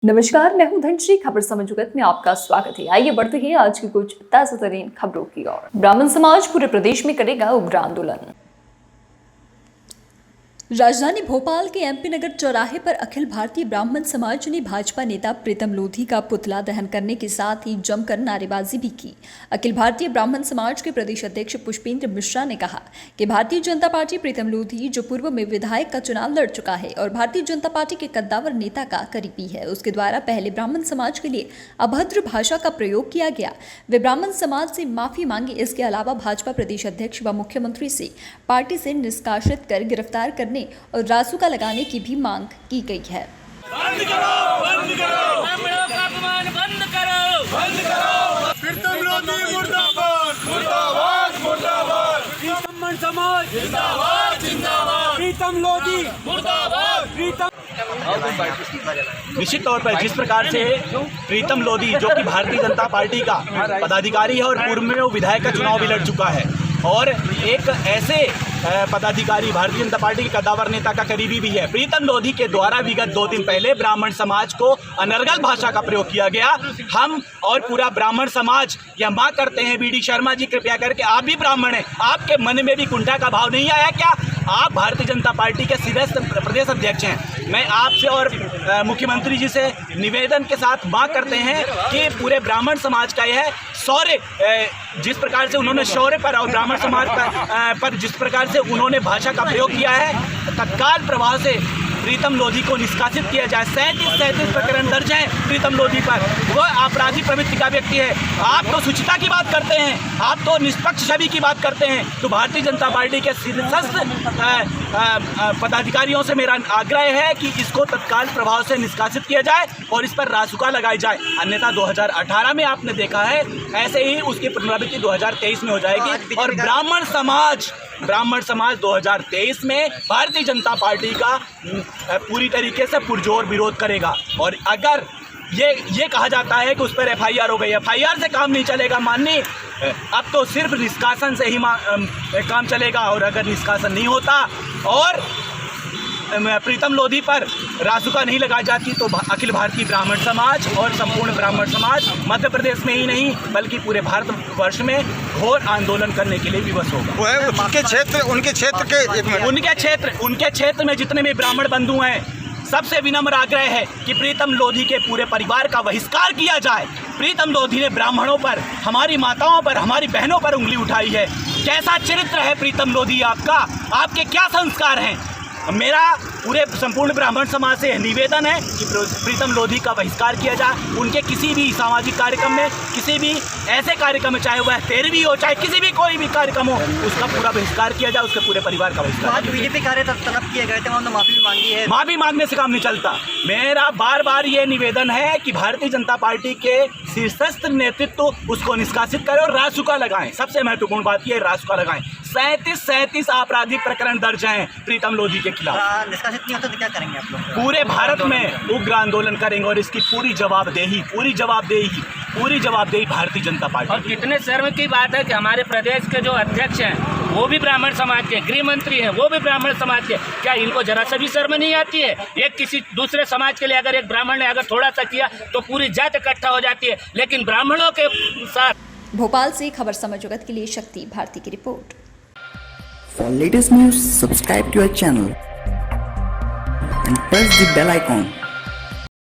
नमस्कार, मैं हूं धनश्री। खबर समय जगत में आपका स्वागत है। आइए बढ़ते हैं आज की कुछ ताजा तरीन खबरों की ओर। ब्राह्मण समाज पूरे प्रदेश में करेगा उग्र आंदोलन। राजधानी भोपाल के एमपी नगर चौराहे पर अखिल भारतीय ब्राह्मण समाज ने भाजपा नेता प्रीतम लोधी का पुतला दहन करने के साथ ही जमकर नारेबाजी भी की। अखिल भारतीय ब्राह्मण समाज के प्रदेश अध्यक्ष पुष्पेंद्र मिश्रा ने कहा कि भारतीय जनता पार्टी प्रीतम लोधी, जो पूर्व में विधायक का चुनाव लड़ चुका है और भारतीय जनता पार्टी के कद्दावर नेता का करीबी है, उसके द्वारा पहले ब्राह्मण समाज के लिए अभद्र भाषा का प्रयोग किया गया। वे ब्राह्मण समाज से माफी मांगे। इसके अलावा भाजपा प्रदेश अध्यक्ष व मुख्यमंत्री से पार्टी से निष्कासित कर गिरफ्तार करने और रासुका लगाने की भी मांग की गई है। बंद करो, बंद करो, ब्राह्मणों का अपमान बंद करो, बंद करो। प्रीतम लोधी मुर्दाबाद, मुर्दाबाद, मुर्दाबाद। ब्राह्मण समाज जिंदाबाद, जिंदाबाद। प्रीतम लोधी मुर्दाबाद, प्रीतम। निश्चित तौर पर जिस प्रकार से प्रीतम लोधी, जो कि भारतीय जनता पार्टी का पदाधिकारी है और पूर्व में वो विधायक का चुनाव भी लड़ चुका है, और एक ऐसे पदाधिकारी भारतीय जनता पार्टी के कद्दावर नेता का करीबी भी है, प्रीतम लोधी के द्वारा विगत 2 दिन पहले ब्राह्मण समाज को अनर्गल भाषा का प्रयोग किया गया। हम और पूरा ब्राह्मण समाज यह मांग करते हैं, बीडी शर्मा जी कृपया करके, आप भी ब्राह्मण हैं, आपके मन में भी कुंठा का भाव नहीं आया क्या? आप भारतीय जनता पार्टी के सीधे प्रदेश अध्यक्ष हैं। मैं आपसे और मुख्यमंत्री जी से निवेदन के साथ मांग करते हैं कि पूरे ब्राह्मण समाज का यह शौर्य, जिस प्रकार से उन्होंने शौर्य पर और ब्राह्मण समाज पर जिस प्रकार से उन्होंने भाषा का प्रयोग किया है, तत्काल प्रभाव से प्रीतम लोधी को निष्कासित किया जाए। 37 प्रकरण दर्ज हैं प्रीतम लोधी पर। वह आपराधिक प्रवृत्ति का व्यक्ति है। आप तो शुचिता की बात करते हैं, आप तो निष्पक्ष छवि की बात करते हैं। तो भारतीय जनता पार्टी के शीर्षस्थ पदाधिकारियों से मेरा आग्रह है कि इसको तत्काल प्रभाव से निष्कासित किया जाए और इस पर रासुका लगाई जाए। अन्यथा 2018 में आपने देखा है, ऐसे ही उसकी पुनरावृत्ति 2023 में हो जाएगी। और ब्राह्मण समाज 2023 में भारतीय जनता पार्टी का पूरी तरीके से पुरजोर विरोध करेगा। और अगर ये कहा जाता है कि उस पर FIR हो गई, FIR से काम नहीं चलेगा माननीय। अब तो सिर्फ निष्कासन से ही काम चलेगा, और अगर निष्कासन नहीं होता और प्रीतम लोधी पर रासुका नहीं लगाई जाती तो अखिल भारतीय ब्राह्मण समाज और संपूर्ण ब्राह्मण समाज मध्य प्रदेश में ही नहीं बल्कि पूरे भारतवर्ष में घोर आंदोलन करने के लिए विवश होगा। उनके क्षेत्र में जितने भी ब्राह्मण बंधु हैं, सबसे विनम्र आग्रह है कि प्रीतम लोधी के पूरे परिवार का बहिष्कार किया जाए। प्रीतम लोधी ने ब्राह्मणों पर, हमारी माताओं पर, हमारी बहनों पर उंगली उठाई है। कैसा चरित्र है प्रीतम लोधी आपका? आपके क्या संस्कार हैं? मेरा पूरे संपूर्ण ब्राह्मण समाज से निवेदन है कि प्रीतम लोधी का बहिष्कार किया जाए। उनके किसी भी सामाजिक कार्यक्रम में, किसी भी ऐसे कार्यक्रम में, चाहे वह 13वीं हो, चाहे किसी भी कोई भी कार्यक्रम हो, उसका पूरा बहिष्कार किया जाए, उसके पूरे परिवार का बहिष्कार। आज बीजेपी कार्यकर्ता तलब किए गए थे, उन्होंने माफी भी मांगी है। माफी मांगने से काम नहीं चलता। मेरा बार बार ये निवेदन है कि भारतीय जनता पार्टी के शीर्षस्थ नेतृत्व उसको निष्कासित करें और रासुका लगाएं। सबसे महत्वपूर्ण बात यह, रासुका लगाएं। 37 आपराधिक प्रकरण दर्ज हैं प्रीतम लोधी के खिलाफ। निष्कासित नहीं होता तो क्या करेंगे आप लोग? पूरे भारत में उग्र आंदोलन करेंगे और इसकी पूरी जवाबदेही भारतीय जनता पार्टी। और कितने शर्म की बात है कि हमारे प्रदेश के जो अध्यक्ष हैं वो भी ब्राह्मण समाज के, गृह मंत्री हैं वो भी ब्राह्मण समाज के। क्या इनको जरा सा भी शर्म नहीं आती है? एक किसी दूसरे समाज के लिए अगर एक ब्राह्मण ने अगर थोड़ा सा किया तो पूरी जात इकट्ठा हो जाती है, लेकिन ब्राह्मणों के साथ। भोपाल से खबर समय जगत के लिए शक्ति भारती की report. For latest news, subscribe to our channel and press the bell icon.